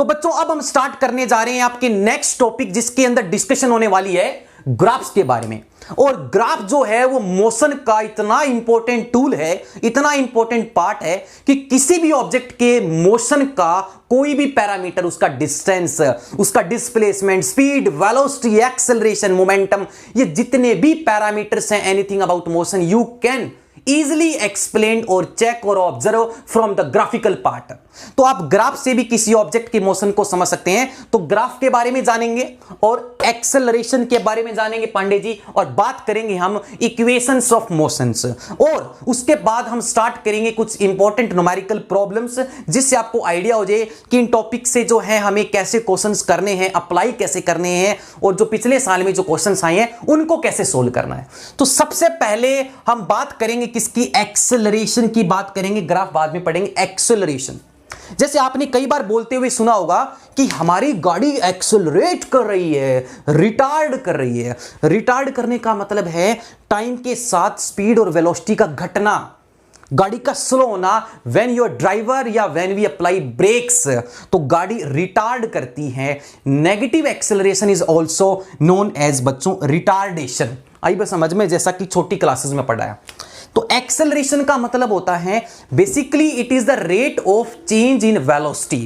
तो बच्चों अब हम स्टार्ट करने जा रहे हैं आपके नेक्स्ट टॉपिक, जिसके अंदर डिस्कशन होने वाली है ग्राफ्स के बारे में। और ग्राफ जो है वो मोशन का इतना इंपॉर्टेंट टूल है, इतना इंपॉर्टेंट पार्ट है कि किसी भी ऑब्जेक्ट के मोशन का कोई भी पैरामीटर, उसका डिस्टेंस, उसका displacement, speed, velocity, acceleration, momentum, ये जितने भी पैरामीटर्स हैं, anything about motion you can easily explained और check और observe from the graphical part। तो आप ग्राफ से भी किसी ऑब्जेक्ट के मोशन को समझ सकते हैं। तो ग्राफ के बारे में जानेंगे और एक्सेलरेशन के बारे में जानेंगे पांडे जी, और बात करेंगे हम इक्वेशंस ऑफ मोशंस, और उसके बाद हम स्टार्ट करेंगे कुछ इंपॉर्टेंट न्यूमेरिकल प्रॉब्लम्स, जिससे आपको आइडिया हो जाए कि इन टॉपिक से जो है हमें कैसे क्वेश्चंस करने हैं, अप्लाई कैसे करने हैं, और जो पिछले साल में जो क्वेश्चंस आए हैं उनको कैसे सोल्व करना है। तो सबसे पहले हम बात करेंगे किसकी, एक्सेलरेशन की बात करेंगे। ग्राफ बाद में पढ़ेंगे। एक्सेलरेशन, जैसे आपने कई बार बोलते हुए सुना होगा कि हमारी गाड़ी एक्सेलरेट कर रही है, रिटार्ड कर रही है। रिटार्ड करने का मतलब है टाइम के साथ स्पीड और वेलोसिटी का घटना, गाड़ी का स्लो होना। व्हेन योर ड्राइवर या व्हेन वी अप्लाई ब्रेक्स, तो गाड़ी रिटार्ड करती है। Negative acceleration is also known as बच्चों रिटार्डेशन। आई बस समझ में, जैसा कि छोटी क्लासेस में पढ़ाया। तो एक्सेलरेशन का मतलब होता है basically it is the rate of change in velocity,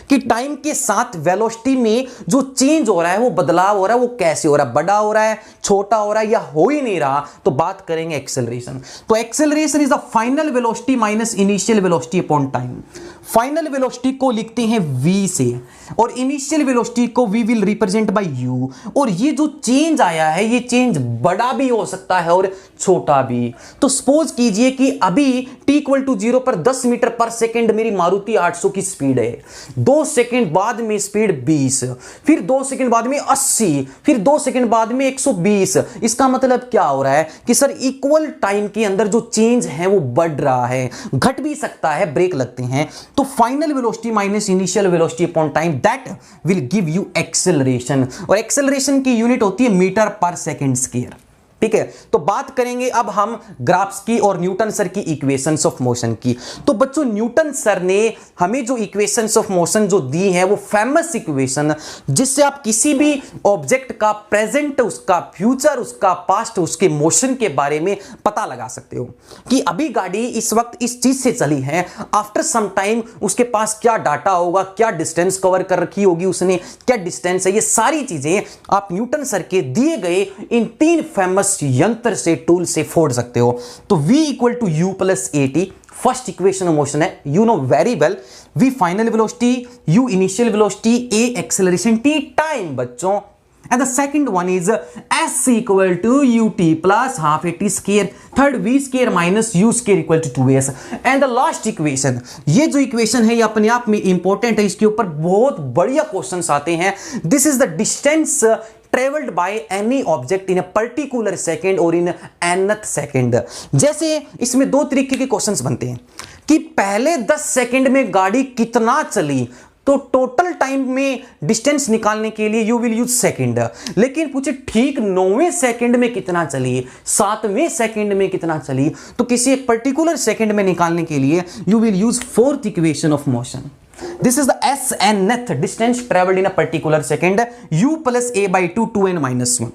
कि टाइम के साथ वेलोसिटी में जो चेंज हो रहा है, वो बदलाव हो रहा है, वो कैसे हो रहा है, बड़ा हो रहा है, छोटा हो रहा है, या हो ही नहीं रहा, तो बात करेंगे एक्सेलरेशन। तो acceleration is the final velocity minus initial velocity upon time. Final velocity को लिखते हैं v से, और इनिशियल वेलोसिटी को v will represent by u। और ये जो चेंज आया है, ये चेंज बड़ा भी हो सकता है और छोटा भी। तो सपोज कीजिए कि अभी t इक्वल टू 0 पर 10 मीटर पर सेकंड मेरी मारुति 800 की स्पीड है, 2 सेकंड बाद में स्पीड 20, फिर 2 सेकंड बाद में 80, फिर 2 सेकंड बाद में 120। इसका मतलब क्या हो रहा है कि सर इक्वल टाइम के अंदर जो चेंज है वो बढ़ रहा है, घट भी सकता है, ब्रेक लगते हैं। तो final velocity minus initial velocity upon time, that will give you acceleration. और एक्सेलरेशन की यूनिट होती है मीटर पर सेकंड स्क्वायर। ठीक है, तो बात करेंगे अब हम ग्राफ्स की और न्यूटन सर की इक्वेशंस ऑफ मोशन की। तो बच्चों न्यूटन सर ने हमें जो इक्वेशंस ऑफ मोशन जो दी है, वो फेमस इक्वेशन, जिससे आप किसी भी ऑब्जेक्ट का प्रेजेंट, उसका फ्यूचर, उसका पास्ट, उसके मोशन के बारे में पता लगा सकते हो कि अभी गाड़ी इस वक्त इस चीज से चली है, आफ्टर सम टाइम उसके पास क्या डाटा होगा, क्या डिस्टेंस कवर कर रखी होगी उसने, क्या डिस्टेंस है, ये सारी चीजें आप न्यूटन सर के दिए गए इन 3 फेमस यंत्र से, टूल से फोड़ सकते हो। तो v equal to u plus at, first equation of motion है, you know very well. v final velocity, u initial velocity, a acceleration, t time बच्चों। And the second one is s equal to ut plus half at square, third v square minus u square equal to 2s, and the last equation, ये जो equation है ये अपने आप में important है, इसके ऊपर बहुत बढ़िया क्वेश्चंस आते हैं। This is the distance traveled by any object in a particular second or in nth second। जैसे इसमें 2 तरीके के क्वेश्चंस बनते हैं कि पहले 10 सेकंड में गाड़ी कितना चली, तो टोटल टाइम में डिस्टेंस निकालने के लिए यू विल यूज सेकंड। लेकिन पूछे ठीक 9वें सेकंड में कितना चली, 7वें सेकंड में कितना चली, तो किसी एक पर्टिकुलर सेकंड में निकालने के लिए you will use fourth equation of motion. This is the snth distance traveled in a particular second, u plus a by 2, 2n minus 1।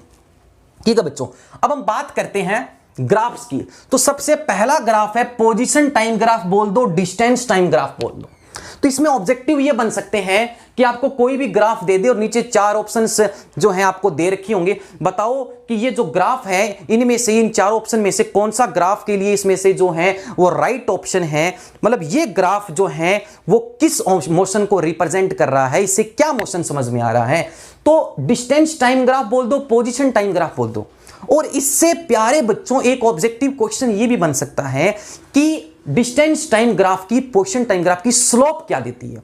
ठीक है बच्चों, अब हम बात करते हैं ग्राफ्स की। तो सबसे पहला ग्राफ है पोजीशन टाइम ग्राफ बोल दो, डिस्टेंस टाइम ग्राफ बोल दो। तो इसमें ऑब्जेक्टिव ये बन सकते हैं कि आपको कोई भी ग्राफ दे दे और नीचे 4 ऑप्शंस जो हैं आपको दे रखे होंगे, बताओ कि ये जो ग्राफ है इनमें से, इन 4 ऑप्शन में से कौन सा ग्राफ के लिए इसमें से जो है वो राइट ऑप्शन है। मतलब ये ग्राफ जो है वो किस मोशन को रिप्रेजेंट कर रहा है, इससे क्या मोशन समझ में आ रहा है। तो डिस्टेंस टाइम ग्राफ बोल दो, पोजीशन टाइम ग्राफ बोल दो। और इससे प्यारे बच्चों एक ऑब्जेक्टिव क्वेश्चन ये भी बन सकता है कि डिस्टेंस टाइम ग्राफ की, पोजीशन टाइम ग्राफ की स्लोप क्या देती है,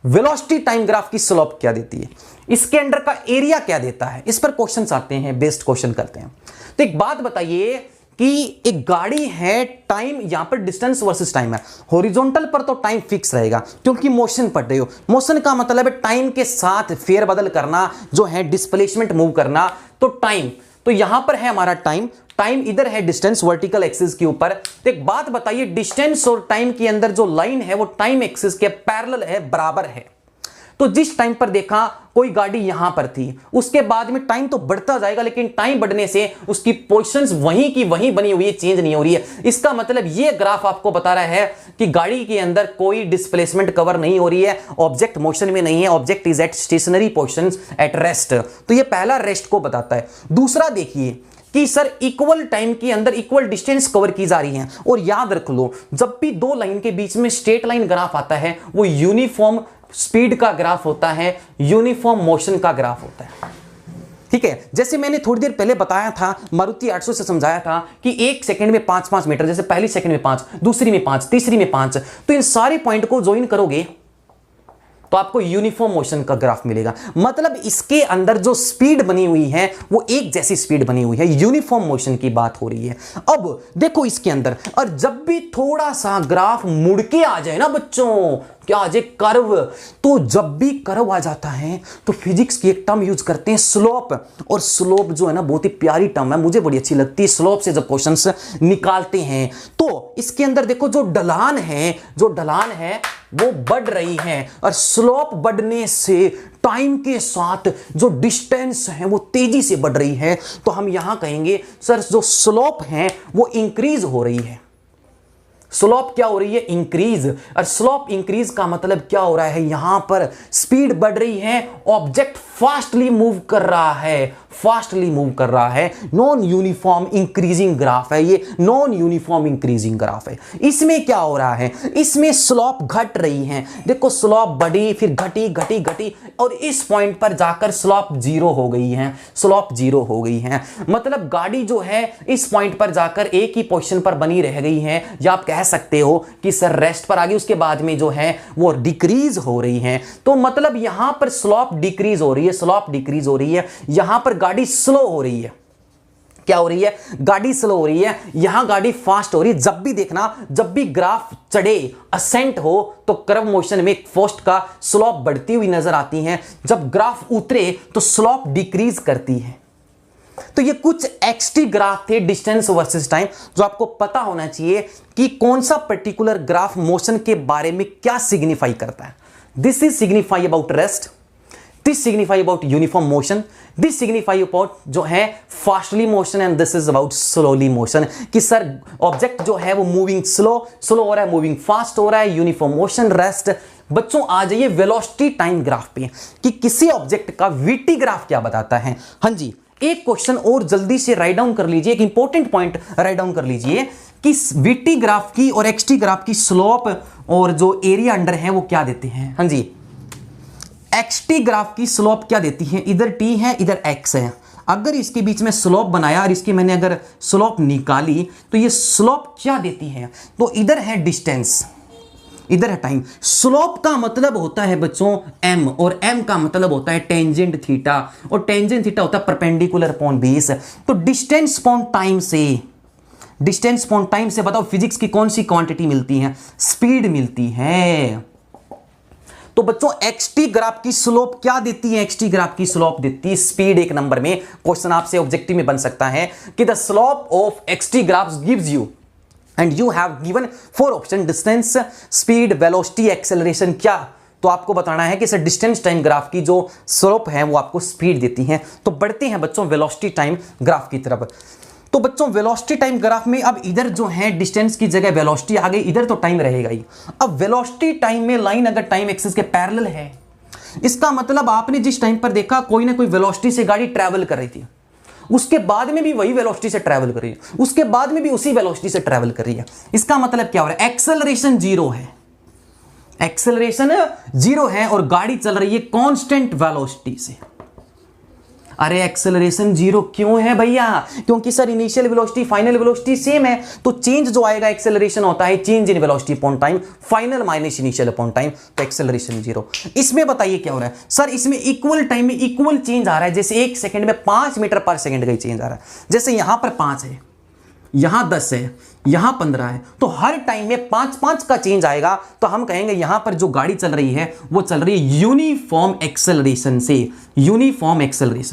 वेलोसिटी टाइम ग्राफ की स्लोप क्या देती है, इसके अंडर का एरिया क्या देता है। इस पर क्वेश्चंस आते हैं, बेस्ड क्वेश्चन करते हैं। तो एक बात बताइए कि एक गाड़ी है, टाइम यहां पर डिस्टेंस वर्सेस टाइम है, हॉरिजॉन्टल पर तो टाइम फिक्स रहेगा क्योंकि मोशन पढ़ रहे हो। मोशन का मतलब है टाइम के साथ फेरबदल करना, जो है डिस्प्लेसमेंट मूव करना। तो टाइम, तो यहां पर है हमारा टाइम, टाइम इधर है डिस्टेंस वर्टिकल एक्सिस के ऊपर। तो एक बात बताइए, डिस्टेंस और टाइम के अंदर जो लाइन है वो टाइम एक्सिस के पैरेलल है, बराबर है। तो जिस टाइम पर देखा कोई गाड़ी यहां पर थी, उसके बाद में टाइम तो बढ़ता जाएगा, लेकिन टाइम बढ़ने से उसकी पोजीशंस वहीं की वहीं बनी हुई है, चेंज नहीं हो रही है। इसका मतलब ये ग्राफ आपको बता रहा है कि गाड़ी के अंदर कोई डिस्प्लेसमेंट कवर नहीं हो रही है, ऑब्जेक्ट मोशन में नहीं है, object is at stationary position at rest. तो ये पहला रेस्ट को बताता है। दूसरा देखिए कि सर इक्वल टाइम के अंदर इक्वल डिस्टेंस कवर की जा रही है, और याद रख लो जब भी दो लाइन के बीच में स्ट्रेट लाइन ग्राफ आता है वो यूनिफॉर्म स्पीड का ग्राफ होता है, यूनिफॉर्म मोशन का ग्राफ होता है। ठीक है, जैसे मैंने थोड़ी देर पहले बताया था, मारुति 800 से समझाया था कि एक सेकंड में 5-5 मीटर, जैसे पहली सेकंड में 5, दूसरी में 5, तीसरी में 5, तो इन सारे पॉइंट को ज्वाइन करोगे तो आपको यूनिफॉर्म मोशन का ग्राफ मिलेगा। मतलब इसके अंदर जो स्पीड बनी हुई है वो एक जैसी स्पीड बनी हुई है, यूनिफॉर्म मोशन की बात हो रही है। अब देखो इसके अंदर, और जब भी थोड़ा सा ग्राफ मुड़ के आ जाए ना बच्चों, क्या आ जाए, कर्व, तो जब भी कर्व आ जाता है तो फिजिक्स की एक टर्म यूज करते हैं स्लोप, और स्लोप जो है ना बहुत ही प्यारी टर्म है, मुझे बड़ी अच्छी लगती है। स्लोप से जब क्वेश्चंस निकालते हैं तो इसके अंदर देखो जो ढलान है वो बढ़ रही है, और स्लोप बढ़ने से टाइम के साथ जो डिस्टेंस है वो तेजी से बढ़ रही है, तो हम यहां कहेंगे सर जो स्लोप है वो इंक्रीज हो रही है। स्लोप क्या हो रही है, इंक्रीज। और स्लोप इंक्रीज का मतलब क्या हो रहा है, यहां पर स्पीड बढ़ रही है, ऑब्जेक्ट फास्टली मूव कर रहा है, नॉन यूनिफॉर्म इंक्रीजिंग ग्राफ है, ये नॉन यूनिफॉर्म इंक्रीजिंग ग्राफ है। इसमें क्या हो रहा है, इसमें स्लोप घट रही है, देखो स्लोप बढ़ी फिर घटी और इस पॉइंट पर जाकर स्लोप जीरो हो गई है। मतलब गाड़ी जो है इस पॉइंट पर जाकर एक ही पोजीशन पर बनी रह गई है, या आप कह सकते हो कि सर रेस्ट पर आ गई, उसके बाद में जो है वो डिक्रीज हो रही है। तो मतलब यहां पर स्लोप डिक्रीज हो रही है, यहां पर गाड़ी स्लो हो रही है। क्या हो रही है, गाड़ी स्लो हो रही है, यहां गाड़ी फास्ट हो रही है। जब भी देखना, जब भी ग्राफ चढ़े, असेंट हो, तो कर्व मोशन में फोर्स का स्लोप बढ़ती हुई नजर आती है, जब ग्राफ उतरे तो स्लोप डिक्रीज करती है। तो ये कुछ एक्सटी ग्राफ थे, डिस्टेंस वर्सेस टाइम, जो आपको पता होना चाहिए कि कौन सा पर्टिकुलर ग्राफ मोशन के बारे में क्या सिग्निफाई करता है। This is signify about rest, this signify about uniform motion, this signify about जो है fastly motion, and this is about slowly motion, कि सर ऑब्जेक्ट जो है वो मूविंग स्लो हो रहा है, मूविंग फास्ट हो रहा है, यूनिफॉर्म मोशन, रेस्ट। बच्चों आ जाइए वेलोसिटी टाइम ग्राफ पे, कि किसी ऑब्जेक्ट का वीटी ग्राफ क्या बताता है। हाँ जी, एक क्वेश्चन और जल्दी से राइट डाउन कर लीजिए, एक इंपॉर्टेंट पॉइंट राइट डाउन कर लीजिए कि वीटी ग्राफ की और एक्सटी ग्राफ की स्लोप और जो एरिया अंडर है वो क्या देते हैं। हाँ जी, एक्सटी ग्राफ की स्लोप क्या देती है, इधर टी है इधर एक्स है, अगर इसके बीच में स्लोप बनाया और इसकी मैंने अगर स्लोप निकाली तो ये स्लोप क्या देती है, तो इधर है डिस्टेंस, इधर है टाइम। स्लोप का मतलब होता है बच्चों m, और m का मतलब होता है टेंजेंट थीटा, और टेंजेंट थीटा होता है परपेंडिकुलर अपॉन बेस। तो डिस्टेंस अपॉन टाइम से बताओ फिजिक्स की कौन सी क्वांटिटी मिलती है, स्पीड मिलती है। तो बच्चों एक्सटी ग्राफ की स्लोप क्या देती है, एक्सटी ग्राफ की स्लोप देती है स्पीड। एक नंबर में क्वेश्चन आपसे ऑब्जेक्टिव में बन सकता है कि the slope of XT graph gives you, and you have given 4 option, distance, speed, velocity, acceleration. क्या, तो आपको बताना है कि सर डिस्टेंस टाइम ग्राफ की जो स्लोप है वो आपको स्पीड देती है। तो बढ़ते हैं बच्चों वेलोसिटी टाइम ग्राफ की तरफ। तो बच्चों वेलोसिटी टाइम ग्राफ में अब इधर जो है डिस्टेंस की जगह वेलोसिटी आ गई, इधर तो टाइम रहेगा ही। अब वेलोसिटी टाइम में लाइन अगर टाइम एक्सिस के पैरेलल है, इसका मतलब आपने जिस टाइम पर देखा कोई ना कोई वेलोसिटी से गाड़ी ट्रैवल कर रही थी, उसके बाद में भी वही वेलोसिटी से ट्रैवल कर रही है, उसके बाद में भी उसी वेलोसिटी से ट्रैवल कर रही है। इसका मतलब क्या हो रहा है, एक्सेलरेशन जीरो है, और गाड़ी चल रही है कांस्टेंट वेलोसिटी से। अरे एक्सेलरेशन जीरो क्यों है भैया, क्योंकि sir initial velocity final velocity same है, तो चेंज जो आएगा एक्सेलरेशन होता है change in velocity upon time, final minus initial upon time, तो एक्सेलरेशन जीरो। इसमें बताइए क्या हो रहा है, सर इसमें इक्वल टाइम में इक्वल चेंज आ रहा है, जैसे 1 सेकंड में 5 मीटर पर सेकंड का चेंज आ रहा है। जैसे यहां पर 5 है, यहां 10 है, यहां 15 है, तो हर टाइम में 5-5 का चेंज आएगा। तो हम कहेंगे यहां पर जो गाड़ी चल रही है वो चल रही है यूनिफॉर्म एक्सेलरेशन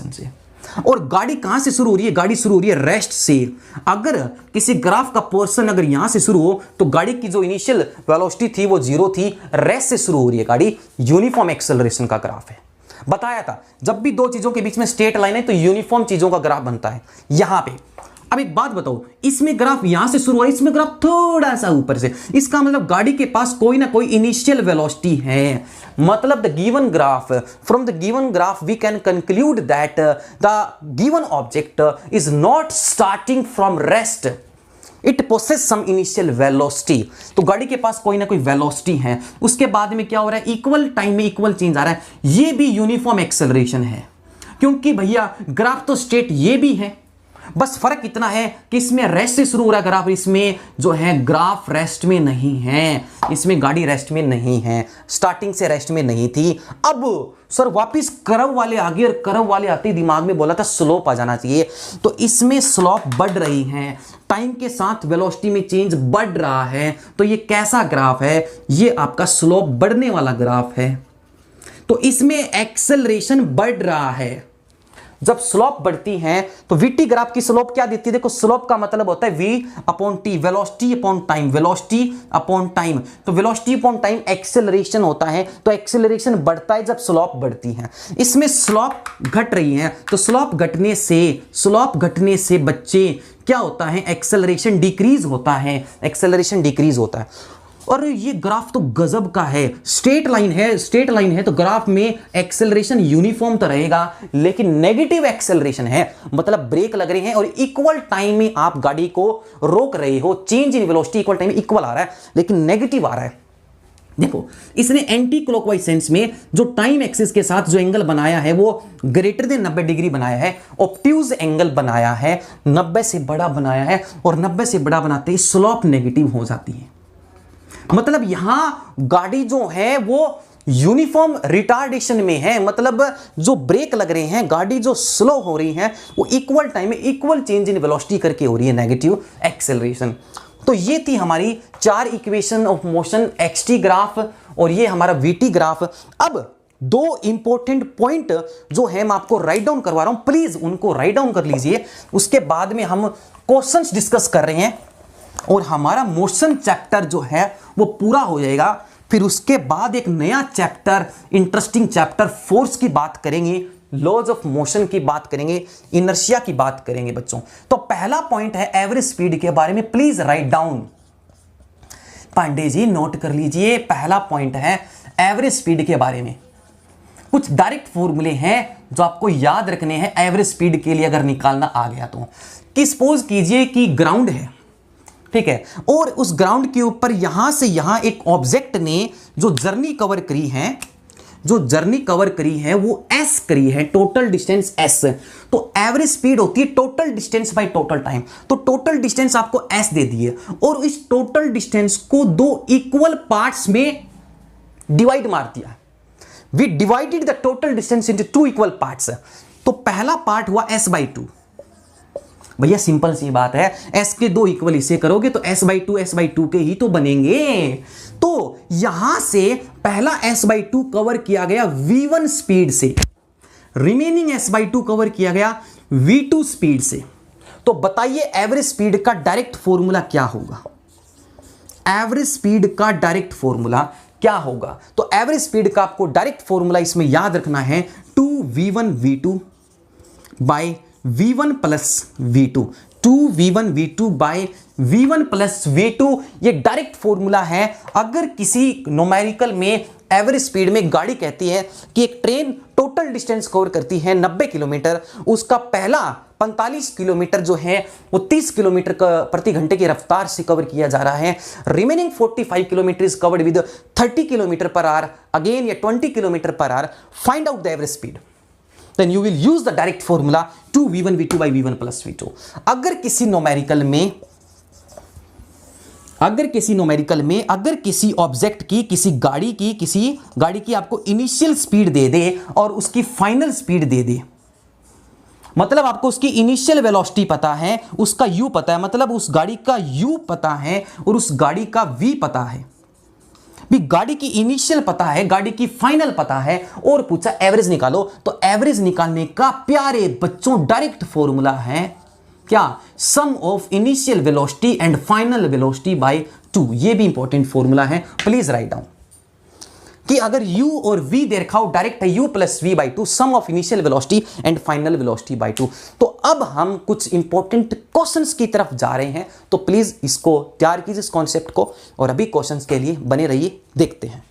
से। और गाड़ी कहां से शुरू हो रही है? गाड़ी शुरू हो रही है रेस्ट से। अगर किसी ग्राफ का पोर्शन अगर यहां से शुरू हो तो गाड़ी की जो इनिशियल वेलोसिटी थी वो 0 थी, रेस्ट से शुरू हो रही है गाड़ी। यूनिफॉर्म एक्सेलरेशन का ग्राफ है। बताया था जब भी दो चीजों के बीच में स्ट्रेट लाइन है तो यूनिफॉर्म चीजों का ग्राफ बनता है यहां पे। अब एक बात बताओ, इसमें ग्राफ यहां से शुरू हुआ, इसमें ग्राफ थोड़ा सा ऊपर से, इसका मतलब गाड़ी के पास कोई ना कोई इनिशियल वेलोसिटी है। मतलब the given graph, from the given graph we can conclude that the given object is not starting from rest, it possess some initial velocity. तो गाड़ी के पास कोई ना कोई वेलोसिटी है, उसके बाद में क्या हो रहा है? इक्वल टाइम में इक्वल चेंज आ रहा है। ये भी यूनिफॉर्म एक्सेलरेशन है, क्योंकि भैया ग्राफ तो स्ट्रेट ये भी है, बस फर्क इतना है कि इसमें रेस्ट से शुरू हो रहा है ग्राफ, इसमें जो है ग्राफ रेस्ट में नहीं है, इसमें गाड़ी रेस्ट में नहीं है, स्टार्टिंग से रेस्ट में नहीं थी। अब सर वापस कर्व वाले आ गए और कर्व वाले आते ही दिमाग में बोला था स्लोप आ जाना चाहिए, तो इसमें स्लोप बढ़ रही है, टाइम के साथ वेलोसिटी में चेंज बढ़ रहा है। तो ये कैसा ग्राफ है? ये आपका स्लोप बढ़ने वाला ग्राफ है। तो इसमें एक्सेलरेशन बढ़ रहा है। जब स्लोप बढ़ती है तो वीटी ग्राफ की स्लोप क्या देती है? देखो स्लोप का मतलब होता है V upon T, velocity upon time, velocity upon time. तो वेलोसिटी अपॉन टाइम एक्सेलरेशन होता है, तो एक्सेलरेशन बढ़ता है जब स्लोप बढ़ती है। इसमें स्लोप घट रही है, तो स्लोप घटने से बच्चे क्या होता है? एक्सेलरेशन डिक्रीज होता है, एक्सेलरेशन डिक्रीज होता है। और ये ग्राफ तो गजब का है, स्ट्रेट लाइन है तो ग्राफ में एक्सेलरेशन यूनिफॉर्म तो रहेगा, लेकिन नेगेटिव एक्सेलरेशन है, मतलब ब्रेक लग रहे हैं और इक्वल टाइम में आप गाड़ी को रोक रहे हो, change in velocity equal time में इक्वल आ रहा है, लेकिन नेगेटिव आ रहा है। देखो इसने एंटी क्लॉकवाइज सेंस में जो टाइम एक्सिस के साथ जो एंगल बनाया है वो ग्रेटर देन 90 डिग्री बनाया है, ऑब्ट्यूज एंगल बनाया है, 90 से बड़ा बनाया है, और 90 से बड़ा बनाते ही स्लोप नेगेटिव हो जाती है। मतलब यहां गाड़ी जो है वो यूनिफॉर्म रिटार्डेशन में है, मतलब जो ब्रेक लग रहे हैं, गाड़ी जो स्लो हो रही है वो इक्वल टाइम में इक्वल चेंज इन वेलोसिटी करके हो रही है, नेगेटिव एक्सेलरेशन। तो ये थी हमारी 4 equation of motion, XT graph और ये हमारा वीटी ग्राफ। अब 2 इंपॉर्टेंट पॉइंट जो है मैं आपको राइट डाउन करवा रहा हूं, प्लीज उनको राइट डाउन कर लीजिए। उसके बाद में हम क्वेश्चंस डिस्कस कर रहे हैं और हमारा मोशन चैप्टर जो है वो पूरा हो जाएगा। फिर उसके बाद एक नया चैप्टर, इंटरेस्टिंग चैप्टर फोर्स की बात करेंगे, लॉज ऑफ मोशन की बात करेंगे, इनर्शिया की बात करेंगे बच्चों। तो पहला पॉइंट है एवरेज स्पीड के बारे में, please write down. Pandey ji note कर लीजिए, पहला पॉइंट है एवरेज स्पीड के बारे में। कुछ डायरेक्ट फॉर्मूले हैं जो आपको याद रखने हैं एवरेज स्पीड के लिए, अगर निकालना आ गया तो। कि सपोज कीजिए कि ग्राउंड है, ठीक है, और उस ग्राउंड के ऊपर यहां से यहां एक ऑब्जेक्ट ने जो जर्नी कवर करी है, वो एस करी है, टोटल डिस्टेंस एस। तो एवरेज स्पीड होती है total distance by total time. तो टोटल डिस्टेंस आपको एस दे दी है और इस टोटल डिस्टेंस को 2 इक्वल पार्ट्स में डिवाइड मार दिया। We divided the total distance into 2 equal parts. तो पहला पार्ट हुआ s/2। भैया सिंपल सी बात है, s के 2 इक्वल इसे करोगे तो s/2 के ही तो बनेंगे। तो यहां से पहला s/2 कवर किया गया v1 स्पीड से, रिमेनिंग s/2 कवर किया गया v2 स्पीड से। तो बताइए एवरेज स्पीड का डायरेक्ट फॉर्मूला क्या होगा? एवरेज स्पीड का डायरेक्ट फॉर्मूला क्या होगा? तो एवरेज स्पीड का आपको डायरेक्ट फॉर्मूला इसमें याद रखना है 2v1 v2 bye v1 plus v2, 2v1 v2 bye v1 plus v2। ये डायरेक्ट फॉर्मूला है। अगर किसी न्यूमेरिकल में एवरेज स्पीड में गाड़ी कहती है कि एक ट्रेन टोटल डिस्टेंस कवर करती है 90 किलोमीटर, उसका पहला 45 किलोमीटर जो है वो 30 किलोमीटर प्रति घंटे की रफ्तार से कवर किया जा रहा है, remaining 45 kilometre is covered with 30 kilometre per hour again या 20 kilometre per hour, find out the average speed. Then you will use the direct formula 2v1 v2 by v1 plus v2। अगर किसी numerical में अगर किसी object की, किसी गाड़ी की आपको इनिशियल स्पीड दे दे और उसकी फाइनल स्पीड दे दे, मतलब आपको उसकी इनिशियल वेलोसिटी पता है, उसका u पता है, मतलब उस गाड़ी का u पता है और उस गाड़ी का v पता है। भी गाड़ी की इनिशियल पता है, गाड़ी की फाइनल पता है, और पूछा एवरेज निकालो, तो एवरेज निकालने का प्यारे बच्चों डायरेक्ट फॉर्मूला है क्या, sum of initial velocity and final velocity by 2। ये भी इंपॉर्टेंट फॉर्मूला है, प्लीज राइट डाउन कि अगर u और v दे रखा हो डायरेक्ट है u plus V by 2 sum of initial velocity and final velocity by 2। तो अब हम कुछ इंपॉर्टेंट क्वेश्चंस की तरफ जा रहे हैं, तो प्लीज इसको तैयार कीजिए इस कॉन्सेप्ट को, और अभी क्वेश्चंस के लिए बने रहिए, देखते हैं।